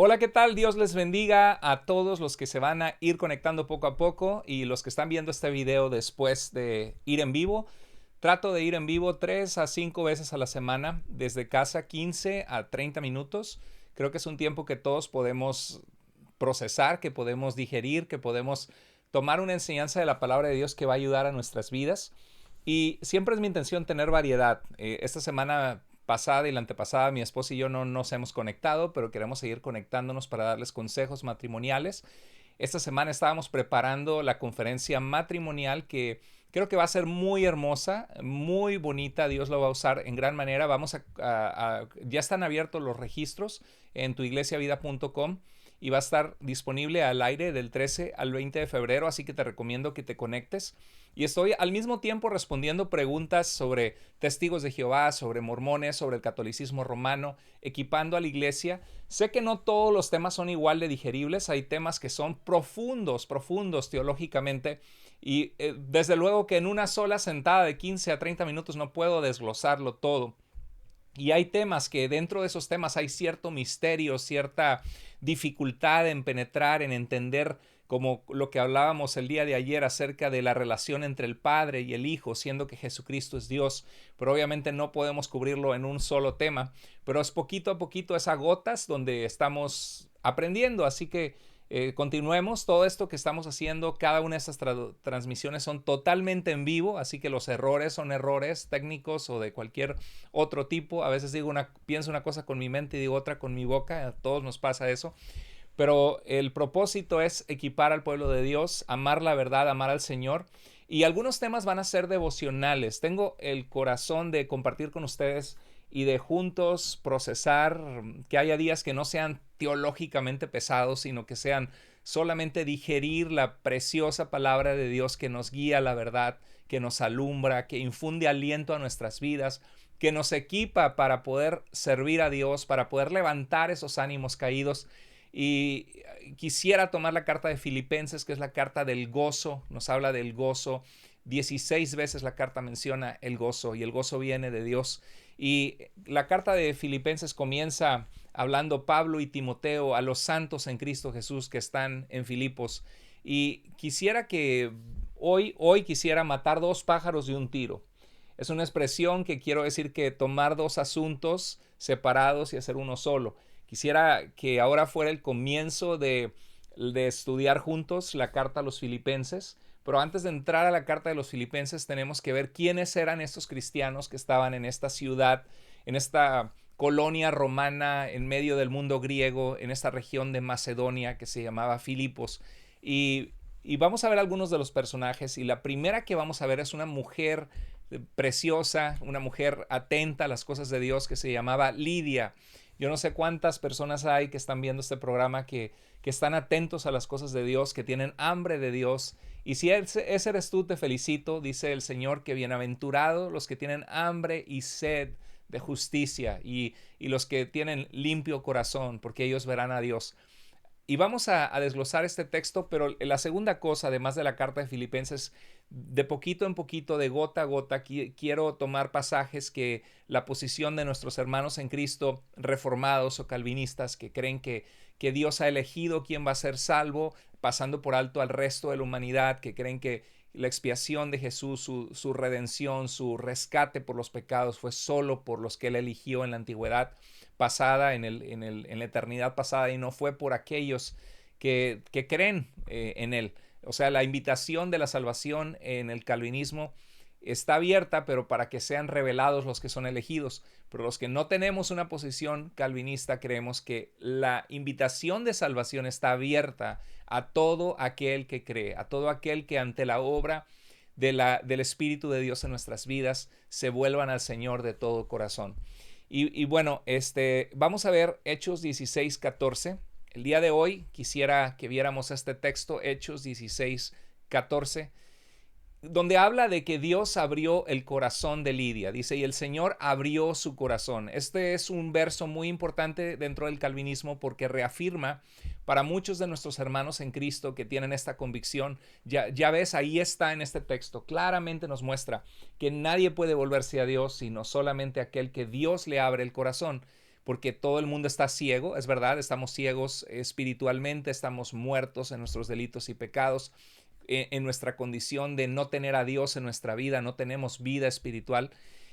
Hola, ¿qué tal? Dios les bendiga a todos los que se van a ir conectando poco a poco y los que están viendo este video después de ir en vivo. Trato de ir en vivo 3 a 5 veces a la semana, desde casa 15 a 30 minutos. Creo que es un tiempo que todos podemos procesar, que podemos digerir, que podemos tomar una enseñanza de la palabra de Dios que va a ayudar a nuestras vidas. Y siempre es mi intención tener variedad. Esta semana pasada y la antepasada mi esposa y yo no nos hemos conectado, pero queremos seguir conectándonos para darles consejos matrimoniales. Esta semana estábamos preparando la conferencia matrimonial que creo que va a ser muy hermosa, muy bonita. Dios lo va a usar en gran manera. Ya están abiertos los registros en tuiglesiavida.com y va a estar disponible al aire del 13 al 20 de febrero, así que te recomiendo que te conectes. Y estoy al mismo tiempo respondiendo preguntas sobre testigos de Jehová, sobre mormones, sobre el catolicismo romano, equipando a la iglesia. Sé que no todos los temas son igual de digeribles, hay temas que son profundos teológicamente, y desde luego que en una sola sentada de 15 a 30 minutos no puedo desglosarlo todo. Y hay temas que dentro de esos temas hay cierto misterio, cierta dificultad en penetrar, en entender, como lo que hablábamos el día de ayer acerca de la relación entre el Padre y el Hijo, siendo que Jesucristo es Dios. Pero obviamente no podemos cubrirlo en un solo tema, pero es poquito a poquito, es a gotas donde estamos aprendiendo. Así que continuemos todo esto que estamos haciendo. Cada una de estas transmisiones son totalmente en vivo, así que los errores son errores técnicos o de cualquier otro tipo. A veces pienso una cosa con mi mente y digo otra con mi boca. A todos nos pasa eso. Pero el propósito es equipar al pueblo de Dios, amar la verdad, amar al Señor. Y algunos temas van a ser devocionales. Tengo el corazón de compartir con ustedes y de juntos procesar, que haya días que no sean teológicamente pesados, sino que sean solamente digerir la preciosa palabra de Dios que nos guía a la verdad, que nos alumbra, que infunde aliento a nuestras vidas, que nos equipa para poder servir a Dios, para poder levantar esos ánimos caídos. Y quisiera tomar la carta de Filipenses, que es la carta del gozo, nos habla del gozo. 16 veces la carta menciona el gozo y el gozo viene de Dios. Y la carta de Filipenses comienza hablando Pablo y Timoteo a los santos en Cristo Jesús que están en Filipos. Y quisiera que hoy quisiera matar dos pájaros de un tiro. Es una expresión que quiero decir que tomar dos asuntos separados y hacer uno solo. Quisiera que ahora fuera el comienzo de estudiar juntos la carta a los filipenses, pero antes de entrar a la carta de los filipenses tenemos que ver quiénes eran estos cristianos que estaban en esta ciudad, en esta colonia romana en medio del mundo griego, en esta región de Macedonia que se llamaba Filipos. Y vamos a ver algunos de los personajes, y la primera que vamos a ver es una mujer preciosa, una mujer atenta a las cosas de Dios que se llamaba Lidia. Yo no sé cuántas personas hay que están viendo este programa que están atentos a las cosas de Dios, que tienen hambre de Dios. Y si ese eres tú, te felicito. Dice el Señor que bienaventurados los que tienen hambre y sed de justicia y los que tienen limpio corazón, porque ellos verán a Dios. Y vamos a desglosar este texto, pero la segunda cosa, además de la carta de Filipenses, de poquito en poquito, de gota a gota, quiero tomar pasajes que la posición de nuestros hermanos en Cristo, reformados o calvinistas, que creen que Dios ha elegido quién va a ser salvo, pasando por alto al resto de la humanidad, que creen que la expiación de Jesús, su redención, su rescate por los pecados fue solo por los que él eligió en la antigüedad pasada, en la eternidad pasada, y no fue por aquellos que creen en él. O sea, la invitación de la salvación en el calvinismo está abierta, pero para que sean revelados los que son elegidos. Pero los que no tenemos una posición calvinista creemos que la invitación de salvación está abierta a todo aquel que cree, a todo aquel que ante la obra del Espíritu de Dios en nuestras vidas se vuelvan al Señor de todo corazón. Y bueno, vamos a ver Hechos 16:14. El día de hoy quisiera que viéramos este texto, Hechos 16:14, donde habla de que Dios abrió el corazón de Lidia. Dice, y el Señor abrió su corazón. Este es un verso muy importante dentro del calvinismo porque reafirma para muchos de nuestros hermanos en Cristo que tienen esta convicción. Ya ves, ahí está en este texto. Claramente nos muestra que nadie puede volverse a Dios sino solamente aquel que Dios le abre el corazón. porque todo el mundo está ciego, es verdad, estamos ciegos espiritualmente, estamos muertos en nuestros delitos y pecados, en nuestra condición de no tener a Dios en nuestra vida, no tenemos vida espiritual.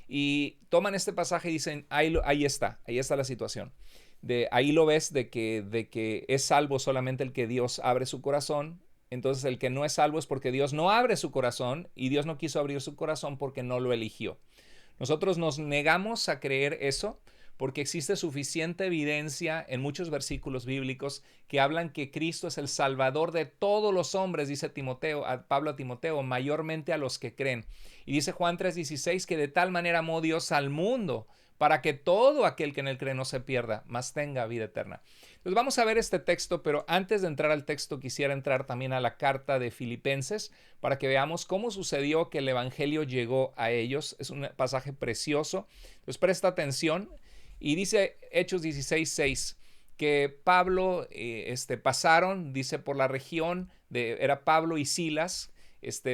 Y toman este pasaje y dicen, ahí está la situación. Ahí lo ves de que es salvo solamente el que Dios abre su corazón. Entonces el que no es salvo es porque Dios no abre su corazón y Dios no quiso abrir su corazón porque no lo eligió. Nosotros nos negamos a creer eso porque existe suficiente evidencia en muchos versículos bíblicos que hablan que Cristo es el Salvador de todos los hombres, dice Pablo a Timoteo, mayormente a los que creen. Y dice Juan 3:16 que de tal manera amó Dios al mundo para que todo aquel que en él cree no se pierda, mas tenga vida eterna. Entonces vamos a ver este texto, pero antes de entrar al texto quisiera entrar también a la carta de Filipenses para que veamos cómo sucedió que el evangelio llegó a ellos. Es un pasaje precioso. Entonces presta atención y dice Hechos 16:6 que Pablo pasaron, dice, por la región era Pablo y Silas,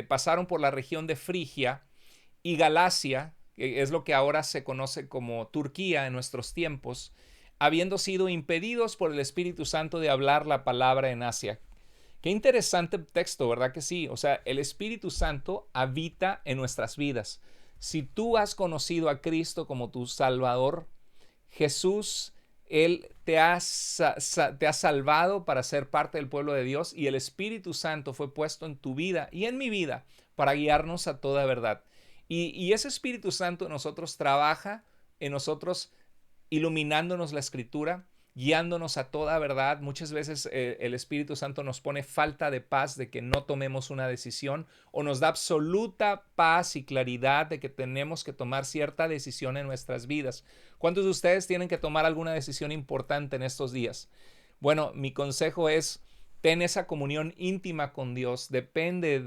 pasaron por la región de Frigia y Galacia, que es lo que ahora se conoce como Turquía en nuestros tiempos, habiendo sido impedidos por el Espíritu Santo de hablar la palabra en Asia. Qué interesante texto, ¿verdad que sí? O sea, el Espíritu Santo habita en nuestras vidas. Si tú has conocido a Cristo como tu Salvador, Jesús, Él te ha salvado para ser parte del pueblo de Dios y el Espíritu Santo fue puesto en tu vida y en mi vida para guiarnos a toda verdad. Y ese Espíritu Santo en nosotros trabaja, en nosotros iluminándonos la Escritura, guiándonos a toda verdad. Muchas veces el Espíritu Santo nos pone falta de paz de que no tomemos una decisión o nos da absoluta paz y claridad de que tenemos que tomar cierta decisión en nuestras vidas. ¿Cuántos de ustedes tienen que tomar alguna decisión importante en estos días? Bueno, mi consejo es, ten esa comunión íntima con Dios, depende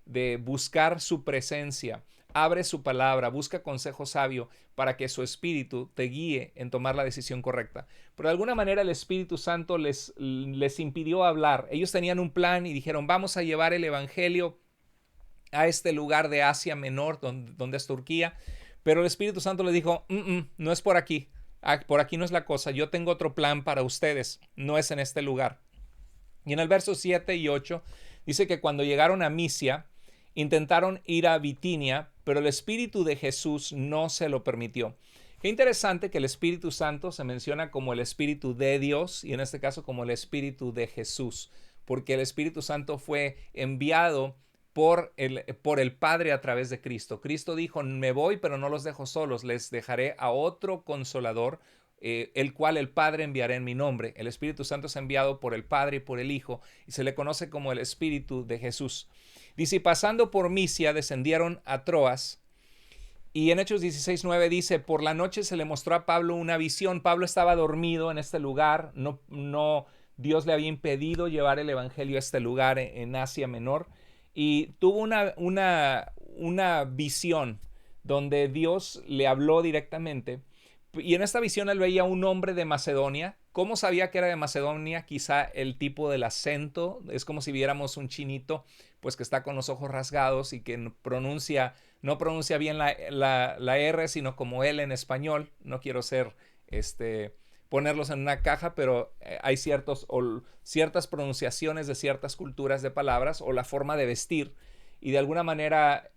de buscar su presencia. Abre su palabra, busca consejo sabio para que su espíritu te guíe en tomar la decisión correcta. Pero de alguna manera el Espíritu Santo les impidió hablar. Ellos tenían un plan y dijeron, vamos a llevar el evangelio a este lugar de Asia Menor, donde es Turquía. Pero el Espíritu Santo les dijo, no es por aquí no es la cosa, yo tengo otro plan para ustedes, no es en este lugar. Y en el verso 7 y 8 dice que cuando llegaron a Misia, intentaron ir a Bitinia, pero el Espíritu de Jesús no se lo permitió. Qué interesante que el Espíritu Santo se menciona como el Espíritu de Dios y en este caso como el Espíritu de Jesús, porque el Espíritu Santo fue enviado por el Padre a través de Cristo. Cristo dijo, me voy, pero no los dejo solos, les dejaré a otro consolador, el cual el Padre enviará en mi nombre. El Espíritu Santo es enviado por el Padre y por el Hijo y se le conoce como el Espíritu de Jesús. Dice, pasando por Misia, descendieron a Troas. Y en Hechos 16:9 dice, por la noche se le mostró a Pablo una visión. Pablo estaba dormido en este lugar. Dios le había impedido llevar el evangelio a este lugar en Asia Menor. Y tuvo una visión donde Dios le habló directamente. Y en esta visión él veía un hombre de Macedonia. ¿Cómo sabía que era de Macedonia? Quizá el tipo del acento. Es como si viéramos un chinito, pues que está con los ojos rasgados y que no pronuncia bien la R, sino como L en español. No quiero ponerlos en una caja, pero hay ciertas pronunciaciones de ciertas culturas de palabras o la forma de vestir. Y de alguna manera...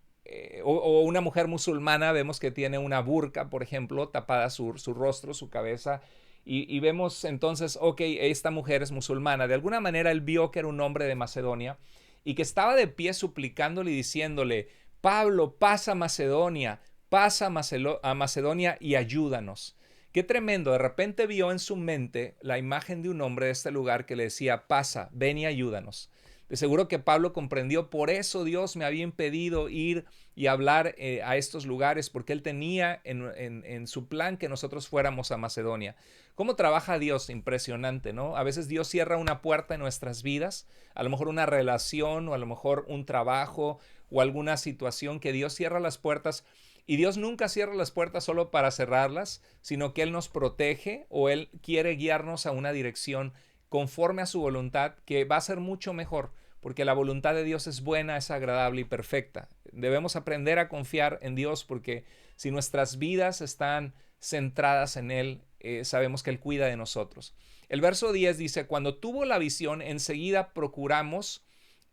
o una mujer musulmana, vemos que tiene una burka, por ejemplo, tapada su rostro, su cabeza, y vemos entonces, ok, esta mujer es musulmana. De alguna manera él vio que era un hombre de Macedonia y que estaba de pie suplicándole y diciéndole, Pablo, pasa a Macedonia, pasa a Macedonia y ayúdanos. Qué tremendo, de repente vio en su mente la imagen de un hombre de este lugar que le decía, pasa, ven y ayúdanos. De seguro que Pablo comprendió, por eso Dios me había impedido ir y hablar a estos lugares, porque él tenía en su plan que nosotros fuéramos a Macedonia. ¿Cómo trabaja Dios? Impresionante, ¿no? A veces Dios cierra una puerta en nuestras vidas, a lo mejor una relación o a lo mejor un trabajo o alguna situación que Dios cierra las puertas. Y Dios nunca cierra las puertas solo para cerrarlas, sino que Él nos protege o Él quiere guiarnos a una dirección conforme a su voluntad, que va a ser mucho mejor, porque la voluntad de Dios es buena, es agradable y perfecta. Debemos aprender a confiar en Dios, porque si nuestras vidas están centradas en Él, sabemos que Él cuida de nosotros. El verso 10 dice, cuando tuvo la visión, enseguida procuramos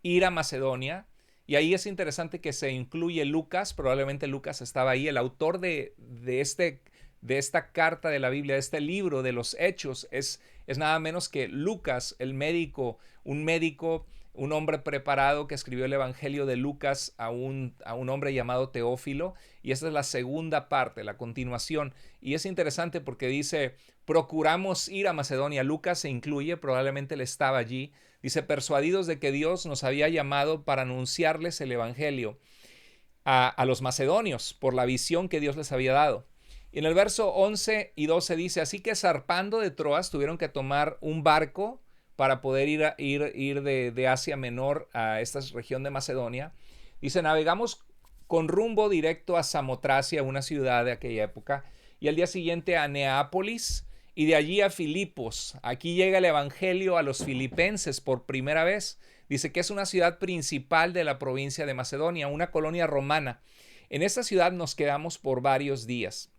ir a Macedonia. Y ahí es interesante que se incluye Lucas, probablemente Lucas estaba ahí, el autor de esta carta de la Biblia, de este libro de los Hechos, es nada menos que Lucas, el médico, un hombre preparado que escribió el Evangelio de Lucas a un hombre llamado Teófilo, y esta es la segunda parte, la continuación. Y es interesante porque dice, procuramos ir a Macedonia. Lucas se incluye, probablemente él estaba allí. Dice, persuadidos de que Dios nos había llamado para anunciarles el Evangelio a los macedonios por la visión que Dios les había dado. Y en el verso 11 y 12 dice, así que zarpando de Troas tuvieron que tomar un barco para poder ir de Asia Menor a esta región de Macedonia. Dice, navegamos con rumbo directo a Samotracia, una ciudad de aquella época, y al día siguiente a Neápolis, y de allí a Filipos. Aquí llega el evangelio a los filipenses por primera vez. Dice que es una ciudad principal de la provincia de Macedonia, una colonia romana. En esta ciudad nos quedamos por varios días.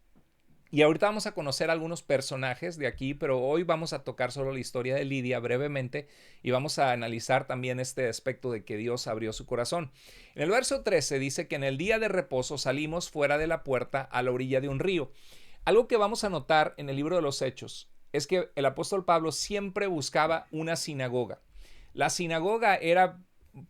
Y ahorita vamos a conocer algunos personajes de aquí, pero hoy vamos a tocar solo la historia de Lidia brevemente y vamos a analizar también este aspecto de que Dios abrió su corazón. En el verso 13 dice que en el día de reposo salimos fuera de la puerta a la orilla de un río. Algo que vamos a notar en el libro de los Hechos es que el apóstol Pablo siempre buscaba una sinagoga. La sinagoga era,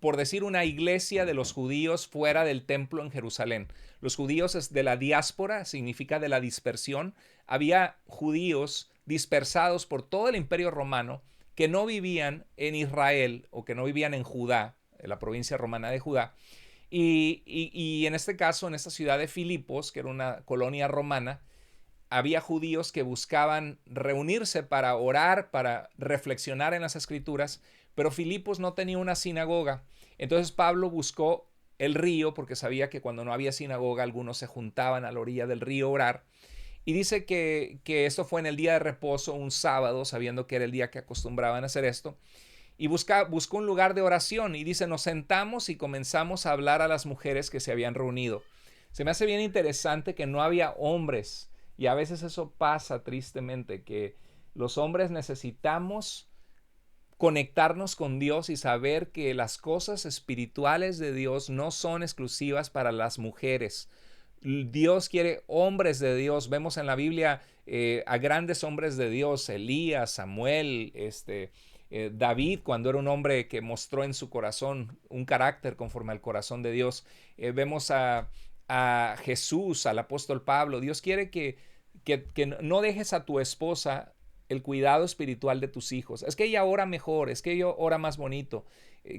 por decir, una iglesia de los judíos fuera del templo en Jerusalén. Los judíos es de la diáspora, significa de la dispersión. Había judíos dispersados por todo el imperio romano que no vivían en Israel o que no vivían en Judá, en la provincia romana de Judá. Y en este caso, en esta ciudad de Filipos, que era una colonia romana, había judíos que buscaban reunirse para orar, para reflexionar en las escrituras, pero Filipos no tenía una sinagoga. Entonces Pablo buscó el río porque sabía que cuando no había sinagoga algunos se juntaban a la orilla del río a orar. Y dice que esto fue en el día de reposo, un sábado, sabiendo que era el día que acostumbraban a hacer esto. Y buscó un lugar de oración y dice, nos sentamos y comenzamos a hablar a las mujeres que se habían reunido. Se me hace bien interesante que no había hombres. Y a veces eso pasa tristemente, que los hombres necesitamos conectarnos con Dios y saber que las cosas espirituales de Dios no son exclusivas para las mujeres. Dios quiere hombres de Dios. Vemos en la Biblia a grandes hombres de Dios, Elías, Samuel, David, cuando era un hombre que mostró en su corazón un carácter conforme al corazón de Dios. Vemos a Jesús, al apóstol Pablo. Dios quiere que no dejes a tu esposa el cuidado espiritual de tus hijos. Es que ella ora mejor, es que ella ora más bonito.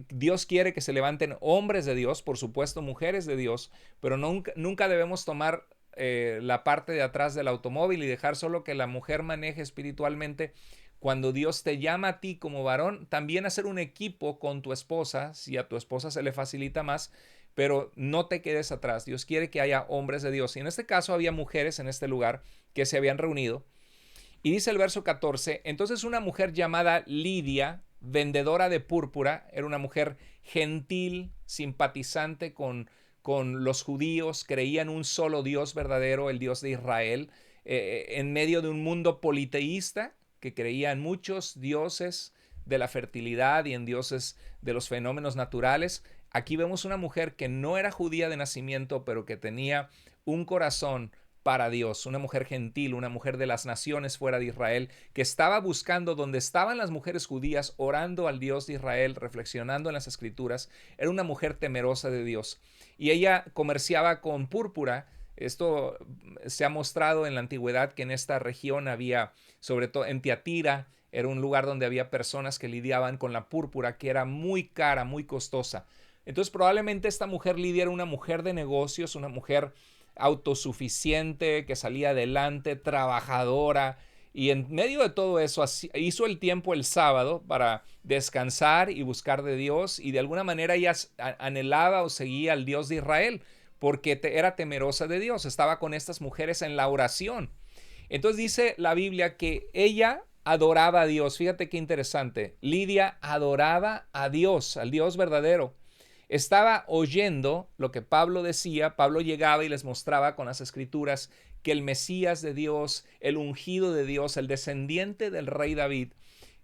Dios quiere que se levanten hombres de Dios, por supuesto mujeres de Dios, pero nunca debemos tomar la parte de atrás del automóvil y dejar solo que la mujer maneje espiritualmente. Cuando Dios te llama a ti como varón, también hacer un equipo con tu esposa, si a tu esposa se le facilita más, pero no te quedes atrás. Dios quiere que haya hombres de Dios. Y en este caso había mujeres en este lugar que se habían reunido. Y dice el verso 14, entonces una mujer llamada Lidia, vendedora de púrpura, era una mujer gentil, simpatizante con los judíos, creía en un solo Dios verdadero, el Dios de Israel, en medio de un mundo politeísta que creía en muchos dioses de la fertilidad y en dioses de los fenómenos naturales. Aquí vemos una mujer que no era judía de nacimiento, pero que tenía un corazón para Dios, una mujer gentil, una mujer de las naciones fuera de Israel, que estaba buscando donde estaban las mujeres judías, orando al Dios de Israel, reflexionando en las escrituras. Era una mujer temerosa de Dios. Y ella comerciaba con púrpura. Esto se ha mostrado en la antigüedad que en esta región había, sobre todo en Tiatira, era un lugar donde había personas que lidiaban con la púrpura, que era muy cara, muy costosa. Entonces probablemente esta mujer Lidia era una mujer de negocios, una mujer autosuficiente, que salía adelante, trabajadora, y en medio de todo eso hizo el tiempo el sábado para descansar y buscar de Dios, y de alguna manera ella anhelaba o seguía al Dios de Israel, porque era temerosa de Dios, estaba con estas mujeres en la oración. Entonces dice la Biblia que ella adoraba a Dios. Fíjate qué interesante. Lidia adoraba a Dios, al Dios verdadero. Estaba oyendo lo que Pablo decía. Pablo llegaba y les mostraba con las escrituras que el Mesías de Dios, el ungido de Dios, el descendiente del rey David,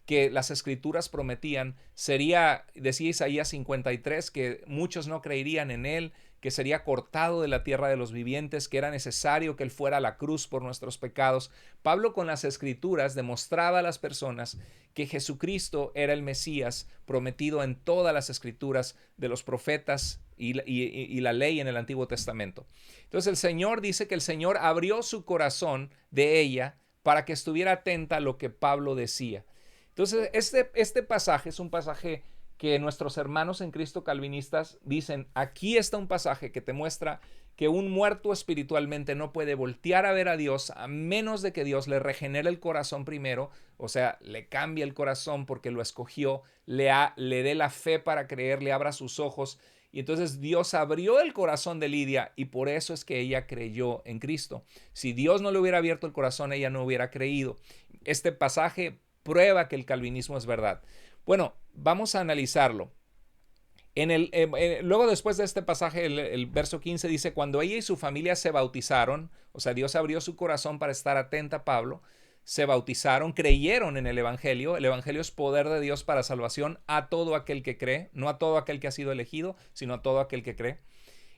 que las escrituras prometían, sería, decía Isaías 53, que muchos no creerían en él, que sería cortado de la tierra de los vivientes, que era necesario que él fuera a la cruz por nuestros pecados. Pablo con las escrituras demostraba a las personas que Jesucristo era el Mesías prometido en todas las escrituras de los profetas y la ley en el Antiguo Testamento. Entonces el Señor dice que el Señor abrió su corazón de ella para que estuviera atenta a lo que Pablo decía. Entonces, este pasaje es un pasaje que nuestros hermanos en Cristo calvinistas dicen, aquí está un pasaje que te muestra que un muerto espiritualmente no puede voltear a ver a Dios a menos de que Dios le regenere el corazón primero, o sea, le cambie el corazón porque lo escogió, le dé la fe para creer, le abra sus ojos. Y entonces Dios abrió el corazón de Lidia y por eso es que ella creyó en Cristo. Si Dios no le hubiera abierto el corazón, ella no hubiera creído. Este pasaje prueba que el calvinismo es verdad. Bueno, vamos a analizarlo. Luego después de este pasaje, el verso 15 dice, cuando ella y su familia se bautizaron, o sea, Dios abrió su corazón para estar atenta a Pablo, se bautizaron, creyeron en el Evangelio. El Evangelio es poder de Dios para salvación a todo aquel que cree, no a todo aquel que ha sido elegido, sino a todo aquel que cree.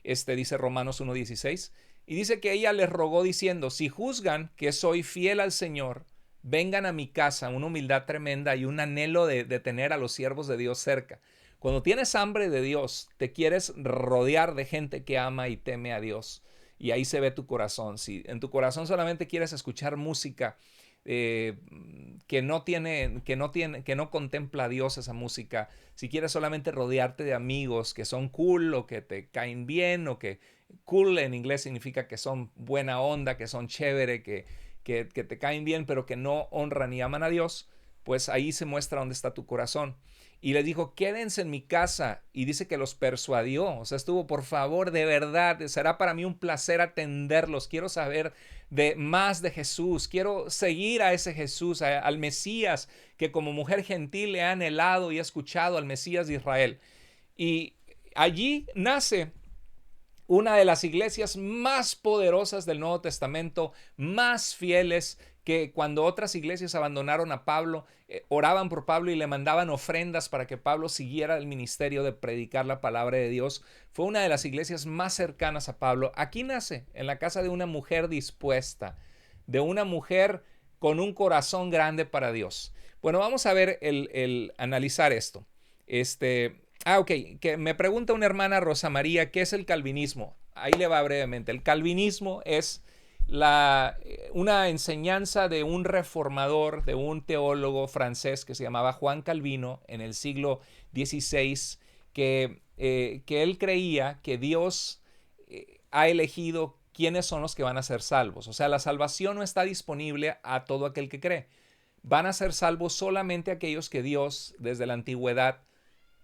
Dice Romanos 1:16. Y dice que ella les rogó diciendo, si juzgan que soy fiel al Señor, vengan a mi casa, una humildad tremenda y un anhelo de tener a los siervos de Dios cerca. Cuando tienes hambre de Dios, te quieres rodear de gente que ama y teme a Dios. Y ahí se ve tu corazón. Si en tu corazón solamente quieres escuchar música que no contempla a Dios esa música, si quieres solamente rodearte de amigos que son cool o que te caen bien, o que cool en inglés significa que son buena onda, que son chévere, que te caen bien, pero que no honran y aman a Dios, pues ahí se muestra dónde está tu corazón. Y les dijo, quédense en mi casa. Y dice que los persuadió. O sea, estuvo, por favor, de verdad, será para mí un placer atenderlos. Quiero saber más de Jesús. Quiero seguir a ese Jesús, al Mesías, que como mujer gentil he anhelado y he escuchado, al Mesías de Israel. Y allí nace una de las iglesias más poderosas del Nuevo Testamento, más fieles, que cuando otras iglesias abandonaron a Pablo, oraban por Pablo y le mandaban ofrendas para que Pablo siguiera el ministerio de predicar la palabra de Dios. Fue una de las iglesias más cercanas a Pablo. Aquí nace, en la casa de una mujer dispuesta, de una mujer con un corazón grande para Dios. Bueno, vamos a ver el analizar esto. Ok, que me pregunta una hermana, Rosa María, ¿qué es el calvinismo? Ahí le va brevemente. El calvinismo es una enseñanza de un reformador, de un teólogo francés que se llamaba Juan Calvino en el siglo XVI, que él creía que Dios ha elegido quiénes son los que van a ser salvos. O sea, la salvación no está disponible a todo aquel que cree. Van a ser salvos solamente aquellos que Dios, desde la antigüedad,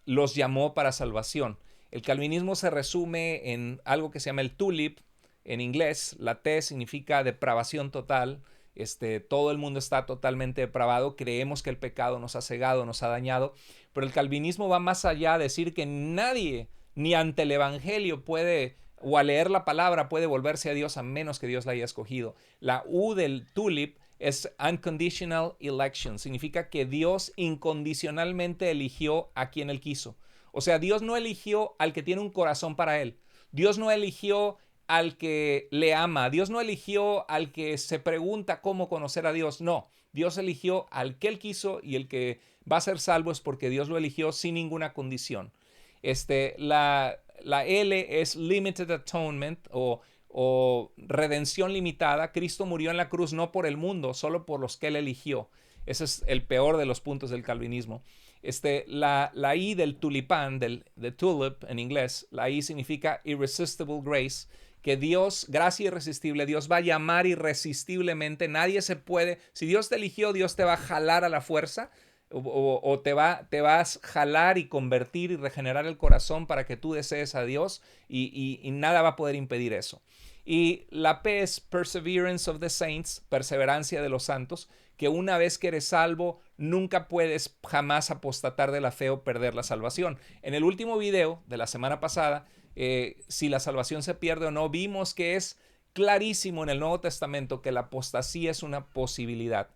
los llamó para salvación. El calvinismo se resume en algo que se llama el tulip en inglés. La T significa depravación total. Todo el mundo está totalmente depravado. Creemos que el pecado nos ha cegado, nos ha dañado. Pero el calvinismo va más allá, de decir que nadie, ni ante el evangelio puede, o al leer la palabra, puede volverse a Dios a menos que Dios la haya escogido. La U del tulip es unconditional election. Significa que Dios incondicionalmente eligió a quien Él quiso. O sea, Dios no eligió al que tiene un corazón para Él. Dios no eligió al que le ama. Dios no eligió al que se pregunta cómo conocer a Dios. No, Dios eligió al que Él quiso, y el que va a ser salvo es porque Dios lo eligió sin ninguna condición. La L es limited atonement, o redención limitada. Cristo murió en la cruz no por el mundo, solo por los que Él eligió. Ese es el peor de los puntos del calvinismo. La I del tulipán, de tulip en inglés, la I significa irresistible grace, que Dios, gracia irresistible, Dios va a llamar irresistiblemente. Nadie se puede, si Dios te eligió, Dios te va a jalar a la fuerza, o te vas a jalar y convertir y regenerar el corazón para que tú desees a Dios, y nada va a poder impedir eso. Y la P es perseverance of the saints, perseverancia de los santos, que una vez que eres salvo, nunca puedes jamás apostatar de la fe o perder la salvación. En el último video de la semana pasada, si la salvación se pierde o no, vimos que es clarísimo en el Nuevo Testamento que la apostasía es una posibilidad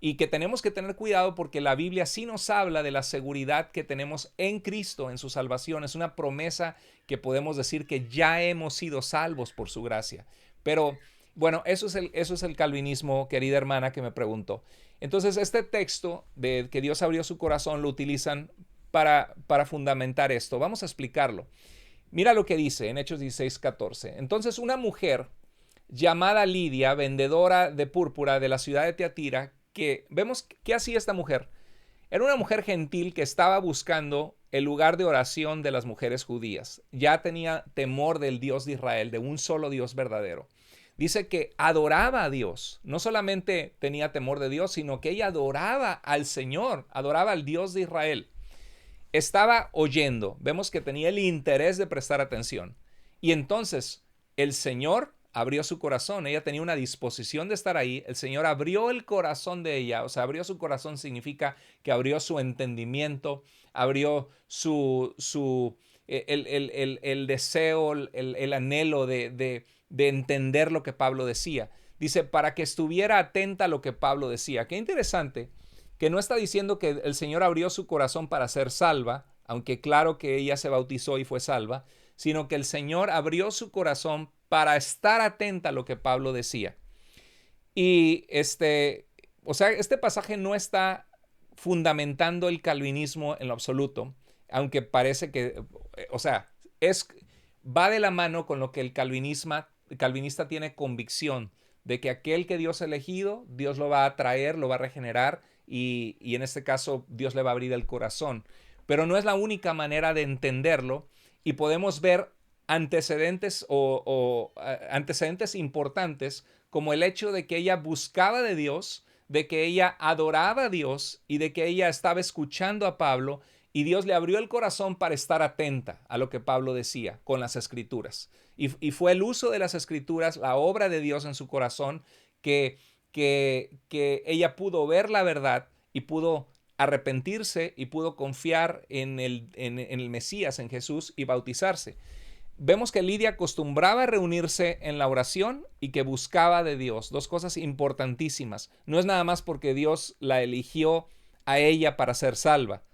y que tenemos que tener cuidado porque la Biblia sí nos habla de la seguridad que tenemos en Cristo, en su salvación. Es una promesa que podemos decir que ya hemos sido salvos por su gracia. Pero bueno, eso es el calvinismo, querida hermana, que me preguntó. Entonces, este texto de que Dios abrió su corazón lo utilizan para fundamentar esto. Vamos a explicarlo. Mira lo que dice en Hechos 16:14. Entonces, una mujer llamada Lidia, vendedora de púrpura de la ciudad de Tiatira, que vemos qué hacía esta mujer. Era una mujer gentil que estaba buscando el lugar de oración de las mujeres judías. Ya tenía temor del Dios de Israel, de un solo Dios verdadero. Dice que adoraba a Dios. No solamente tenía temor de Dios, sino que ella adoraba al Señor, adoraba al Dios de Israel. Estaba oyendo. Vemos que tenía el interés de prestar atención. Y entonces el Señor abrió su corazón. Ella tenía una disposición de estar ahí. El Señor abrió el corazón de ella. O sea, abrió su corazón significa que abrió su entendimiento, abrió el deseo, el anhelo de entender lo que Pablo decía. Dice, para que estuviera atenta a lo que Pablo decía. Qué interesante que no está diciendo que el Señor abrió su corazón para ser salva, aunque claro que ella se bautizó y fue salva, sino que el Señor abrió su corazón para estar atenta a lo que Pablo decía. Y este pasaje no está fundamentando el calvinismo en lo absoluto, aunque parece que, va de la mano con lo que el calvinista tiene convicción de que aquel que Dios ha elegido, Dios lo va a atraer, lo va a regenerar y en este caso Dios le va a abrir el corazón. Pero no es la única manera de entenderlo y podemos ver antecedentes antecedentes importantes como el hecho de que ella buscaba de Dios, de que ella adoraba a Dios y de que ella estaba escuchando a Pablo y Dios le abrió el corazón para estar atenta a lo que Pablo decía con las escrituras. Y fue el uso de las escrituras, la obra de Dios en su corazón, que ella pudo ver la verdad y pudo arrepentirse y pudo confiar en el Mesías, en Jesús y bautizarse. Vemos que Lidia acostumbraba a reunirse en la oración y que buscaba de Dios. Dos cosas importantísimas. No es nada más porque Dios la eligió a ella para ser salva.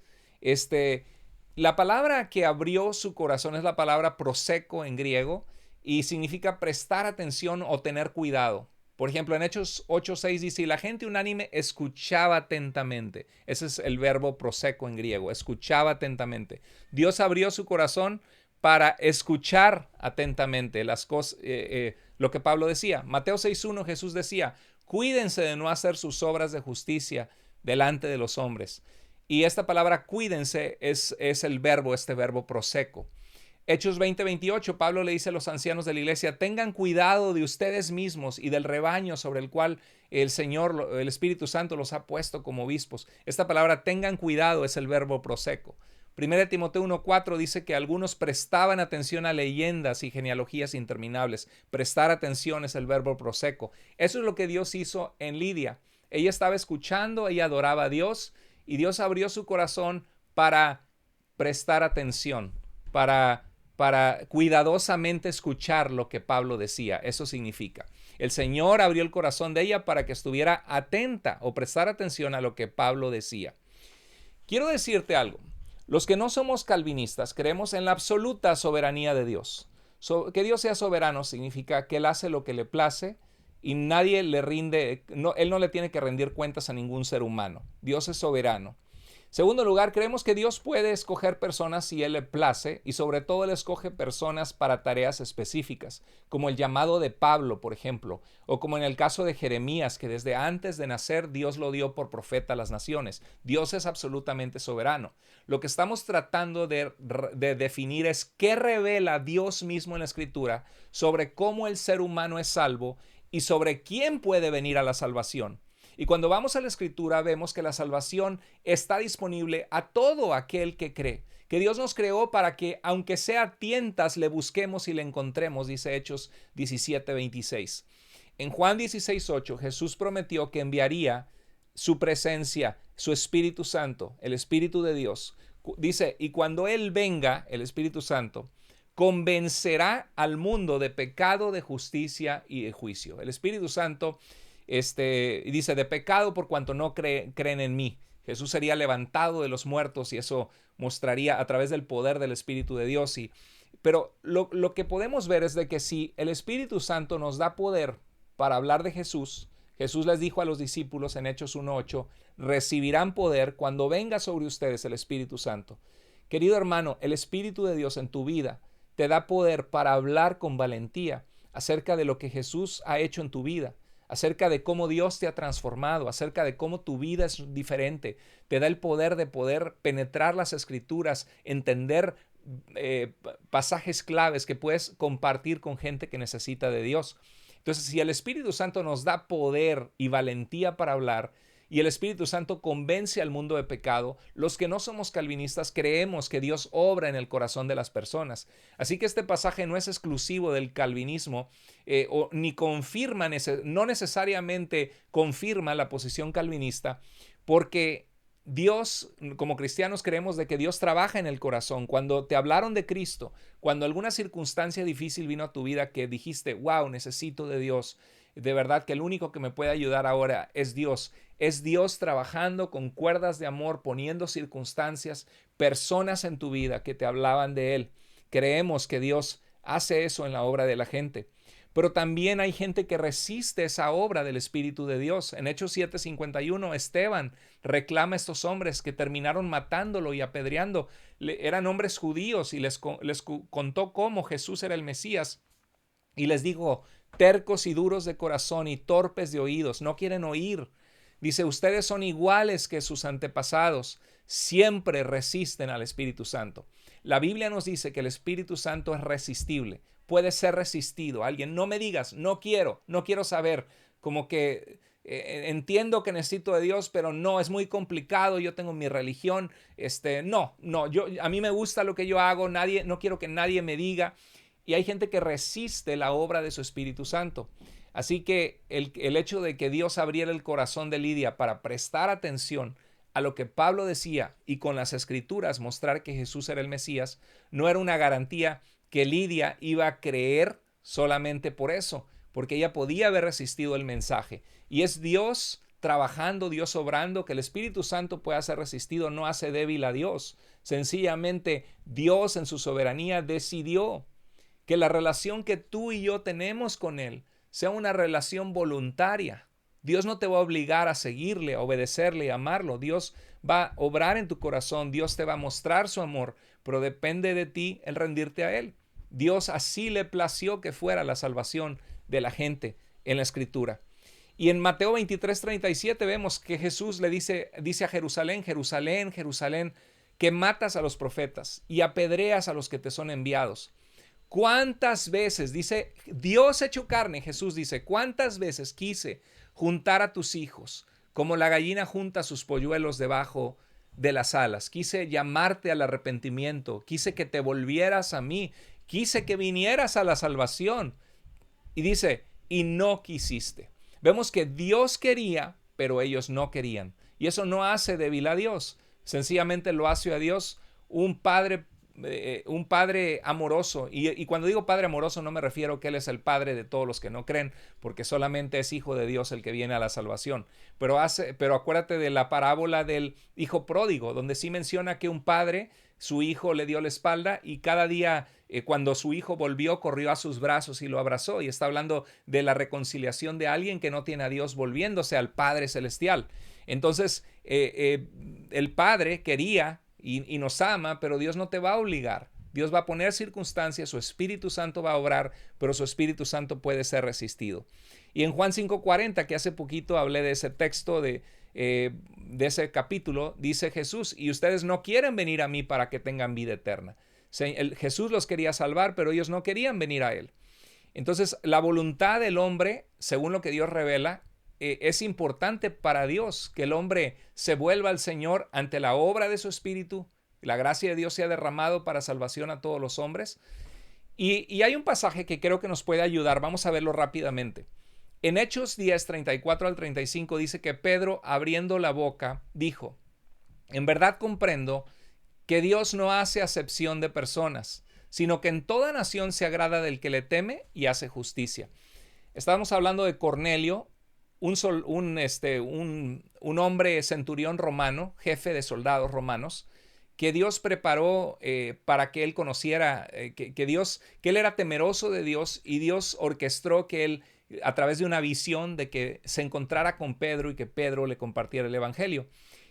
La palabra que abrió su corazón es la palabra proseko en griego y significa prestar atención o tener cuidado. Por ejemplo, en Hechos 8:6 dice, y la gente unánime escuchaba atentamente. Ese es el verbo proseko en griego, escuchaba atentamente. Dios abrió su corazón para escuchar atentamente las cosas, lo que Pablo decía. Mateo 6:1 Jesús decía, cuídense de no hacer sus obras de justicia delante de los hombres. Y esta palabra cuídense es el verbo, este verbo proseko. Hechos 20:28, Pablo le dice a los ancianos de la iglesia, tengan cuidado de ustedes mismos y del rebaño sobre el cual el Señor, el Espíritu Santo los ha puesto como obispos. Esta palabra tengan cuidado es el verbo proseko. 1 Timoteo 1:4 dice que algunos prestaban atención a leyendas y genealogías interminables. Prestar atención es el verbo proseko. Eso es lo que Dios hizo en Lidia. Ella estaba escuchando, ella adoraba a Dios y Dios abrió su corazón para prestar atención, para cuidadosamente escuchar lo que Pablo decía. Eso significa. El Señor abrió el corazón de ella para que estuviera atenta o prestar atención a lo que Pablo decía. Quiero decirte algo. Los que no somos calvinistas creemos en la absoluta soberanía de Dios. Que Dios sea soberano significa que Él hace lo que le place y nadie le rinde, Él no le tiene que rendir cuentas a ningún ser humano. Dios es soberano. Segundo lugar, creemos que Dios puede escoger personas si Él le place y sobre todo Él escoge personas para tareas específicas, como el llamado de Pablo, por ejemplo, o como en el caso de Jeremías, que desde antes de nacer Dios lo dio por profeta a las naciones. Dios es absolutamente soberano. Lo que estamos tratando de definir es qué revela Dios mismo en la Escritura sobre cómo el ser humano es salvo y sobre quién puede venir a la salvación. Y cuando vamos a la Escritura vemos que la salvación está disponible a todo aquel que cree. Que Dios nos creó para que, aunque sea a tientas, le busquemos y le encontremos, dice Hechos 17:26. En Juan 16:8 Jesús prometió que enviaría su presencia, su Espíritu Santo, el Espíritu de Dios. Dice, y cuando Él venga, el Espíritu Santo, convencerá al mundo de pecado, de justicia y de juicio. El Espíritu Santo dice, de pecado por cuanto no creen en mí. Jesús sería levantado de los muertos y eso mostraría a través del poder del Espíritu de Dios. Pero lo que podemos ver es de que si el Espíritu Santo nos da poder para hablar de Jesús, Jesús les dijo a los discípulos en Hechos 1:8, recibirán poder cuando venga sobre ustedes el Espíritu Santo. Querido hermano, el Espíritu de Dios en tu vida te da poder para hablar con valentía acerca de lo que Jesús ha hecho en tu vida, acerca de cómo Dios te ha transformado, acerca de cómo tu vida es diferente. Te da el poder de poder penetrar las Escrituras, entender pasajes claves que puedes compartir con gente que necesita de Dios. Entonces, si el Espíritu Santo nos da poder y valentía para hablar, y el Espíritu Santo convence al mundo de pecado, los que no somos calvinistas creemos que Dios obra en el corazón de las personas. Así que este pasaje no es exclusivo del calvinismo, ni confirma, no necesariamente confirma la posición calvinista, porque Dios, como cristianos, creemos de que Dios trabaja en el corazón. Cuando te hablaron de Cristo, cuando alguna circunstancia difícil vino a tu vida que dijiste, wow, necesito de Dios, de verdad que el único que me puede ayudar ahora es Dios. Es Dios trabajando con cuerdas de amor, poniendo circunstancias, personas en tu vida que te hablaban de Él. Creemos que Dios hace eso en la obra de la gente. Pero también hay gente que resiste esa obra del Espíritu de Dios. En Hechos 7:51, Esteban reclama a estos hombres que terminaron matándolo y apedreando. Eran hombres judíos y les contó cómo Jesús era el Mesías. Y les dijo, tercos y duros de corazón y torpes de oídos, no quieren oír. Dice, ustedes son iguales que sus antepasados, siempre resisten al Espíritu Santo. La Biblia nos dice que el Espíritu Santo es resistible, puede ser resistido. Alguien, no me digas, no quiero saber, como que entiendo que necesito de Dios, pero no, es muy complicado, yo tengo mi religión, a mí me gusta lo que yo hago, no quiero que nadie me diga. Y hay gente que resiste la obra de su Espíritu Santo. Así que el hecho de que Dios abriera el corazón de Lidia para prestar atención a lo que Pablo decía y con las Escrituras mostrar que Jesús era el Mesías, no era una garantía que Lidia iba a creer solamente por eso, porque ella podía haber resistido el mensaje. Y es Dios trabajando, Dios obrando, que el Espíritu Santo pueda ser resistido no hace débil a Dios. Sencillamente Dios en su soberanía decidió que la relación que tú y yo tenemos con Él sea una relación voluntaria. Dios no te va a obligar a seguirle, a obedecerle, a amarlo. Dios va a obrar en tu corazón, Dios te va a mostrar su amor, pero depende de ti el rendirte a Él. Dios así le plació que fuera la salvación de la gente en la Escritura. Y en Mateo 23:37 vemos que Jesús le dice a Jerusalén, Jerusalén, Jerusalén, que matas a los profetas y apedreas a los que te son enviados. ¿Cuántas veces, dice Dios hecho carne, Jesús dice, cuántas veces quise juntar a tus hijos como la gallina junta sus polluelos debajo de las alas? Quise llamarte al arrepentimiento, quise que te volvieras a mí, quise que vinieras a la salvación. Y dice, y no quisiste. Vemos que Dios quería, pero ellos no querían. Y eso no hace débil a Dios. Sencillamente lo hace a Dios un padre amoroso. Y cuando digo padre amoroso no me refiero que Él es el padre de todos los que no creen, porque solamente es hijo de Dios el que viene a la salvación. Pero acuérdate de la parábola del hijo pródigo, donde sí menciona que un padre, su hijo le dio la espalda y cada día cuando su hijo volvió, corrió a sus brazos y lo abrazó. Y está hablando de la reconciliación de alguien que no tiene a Dios volviéndose al Padre Celestial. Entonces, el Padre quería y nos ama, pero Dios no te va a obligar. Dios va a poner circunstancias, su Espíritu Santo va a obrar, pero su Espíritu Santo puede ser resistido. Y en Juan 5:40, que hace poquito hablé de ese texto, de ese capítulo, dice Jesús, y ustedes no quieren venir a mí para que tengan vida eterna. Jesús los quería salvar, pero ellos no querían venir a Él. Entonces, la voluntad del hombre, según lo que Dios revela, es importante para Dios que el hombre se vuelva al Señor ante la obra de su Espíritu. La gracia de Dios sea derramado para salvación a todos los hombres. Y hay un pasaje que creo que nos puede ayudar. Vamos a verlo rápidamente. En Hechos 10, 34 al 35 dice que Pedro, abriendo la boca, dijo, en verdad comprendo que Dios no hace acepción de personas, sino que en toda nación se agrada del que le teme y hace justicia. Estábamos hablando de Cornelio, un hombre centurión romano, jefe de soldados romanos, que Dios preparó para que él conociera, que él era temeroso de Dios, y Dios orquestó que él, a través de una visión, de que se encontrara con Pedro y que Pedro le compartiera el evangelio.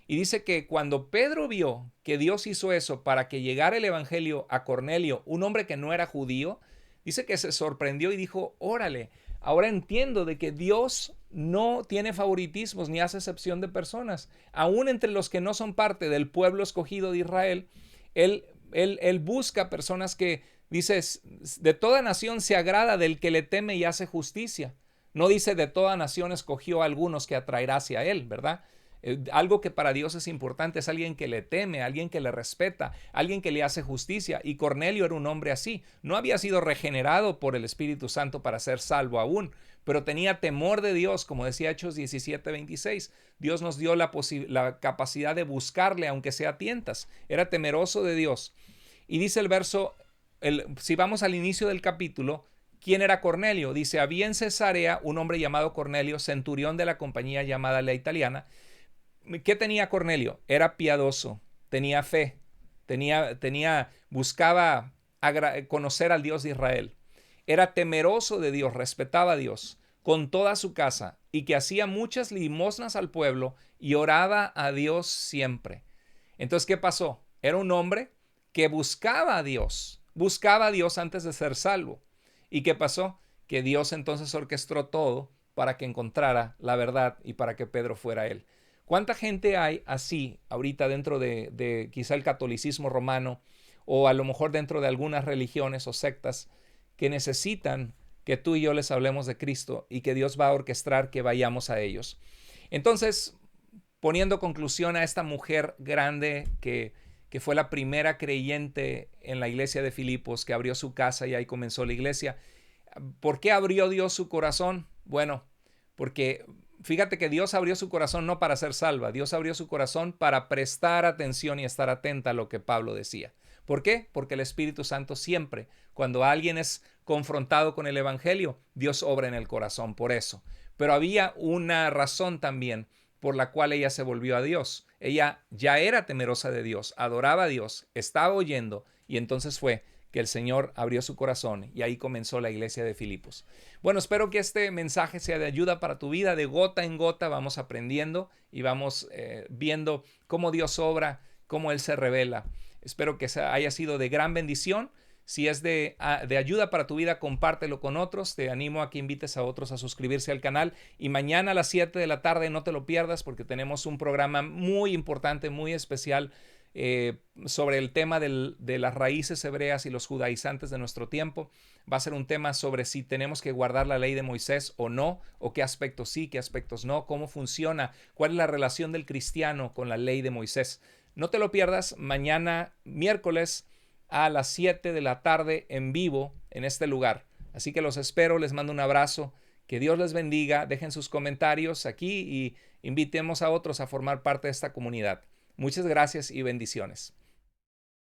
Y dice que cuando Pedro vio que Dios hizo eso para que llegara el evangelio a Cornelio, un hombre que no era judío, dice que se sorprendió y dijo: órale, ahora entiendo de que Dios no tiene favoritismos ni hace excepción de personas. Aún entre los que no son parte del pueblo escogido de Israel, Él busca personas que, dices, de toda nación se agrada del que le teme y hace justicia. No dice de toda nación escogió a algunos que atraerá hacia Él, ¿verdad? Algo que para Dios es importante es alguien que le teme, alguien que le respeta, alguien que le hace justicia. Y Cornelio era un hombre así. No había sido regenerado por el Espíritu Santo para ser salvo aún, pero tenía temor de Dios, como decía Hechos 17:26. Dios nos dio la capacidad de buscarle, aunque sea a tientas. Era temeroso de Dios. Y dice el verso, si vamos al inicio del capítulo, ¿quién era Cornelio? Dice: había en Cesarea un hombre llamado Cornelio, centurión de la compañía llamada la Italiana. ¿Qué tenía Cornelio? Era piadoso, tenía fe, buscaba conocer al Dios de Israel. Era temeroso de Dios, respetaba a Dios con toda su casa, y que hacía muchas limosnas al pueblo y oraba a Dios siempre. Entonces, ¿qué pasó? Era un hombre que buscaba a Dios antes de ser salvo. ¿Y qué pasó? Que Dios entonces orquestó todo para que encontrara la verdad y para que Pedro fuera él. ¿Cuánta gente hay así ahorita dentro de quizá el catolicismo romano, o a lo mejor dentro de algunas religiones o sectas, que necesitan que tú y yo les hablemos de Cristo y que Dios va a orquestar que vayamos a ellos? Entonces, poniendo conclusión a esta mujer grande que fue la primera creyente en la iglesia de Filipos, que abrió su casa y ahí comenzó la iglesia. ¿Por qué abrió Dios su corazón? Bueno, porque fíjate que Dios abrió su corazón no para ser salva, Dios abrió su corazón para prestar atención y estar atenta a lo que Pablo decía. ¿Por qué? Porque el Espíritu Santo siempre, cuando alguien es confrontado con el Evangelio, Dios obra en el corazón por eso. Pero había una razón también por la cual ella se volvió a Dios. Ella ya era temerosa de Dios, adoraba a Dios, estaba oyendo, y entonces fue que el Señor abrió su corazón y ahí comenzó la iglesia de Filipos. Bueno, espero que este mensaje sea de ayuda para tu vida. De gota en gota vamos aprendiendo y vamos viendo cómo Dios obra, cómo Él se revela. Espero que haya sido de gran bendición. Si es de ayuda para tu vida, compártelo con otros. Te animo a que invites a otros a suscribirse al canal. Y mañana a las 7 de la tarde no te lo pierdas, porque tenemos un programa muy importante, muy especial, sobre el tema de las raíces hebreas y los judaizantes de nuestro tiempo. Va a ser un tema sobre si tenemos que guardar la ley de Moisés o no, o qué aspectos sí, qué aspectos no, cómo funciona, cuál es la relación del cristiano con la ley de Moisés. No te lo pierdas mañana, miércoles, a las 7 de la tarde en vivo en este lugar. Así que los espero, les mando un abrazo, que Dios les bendiga, dejen sus comentarios aquí y invitemos a otros a formar parte de esta comunidad. Muchas gracias y bendiciones.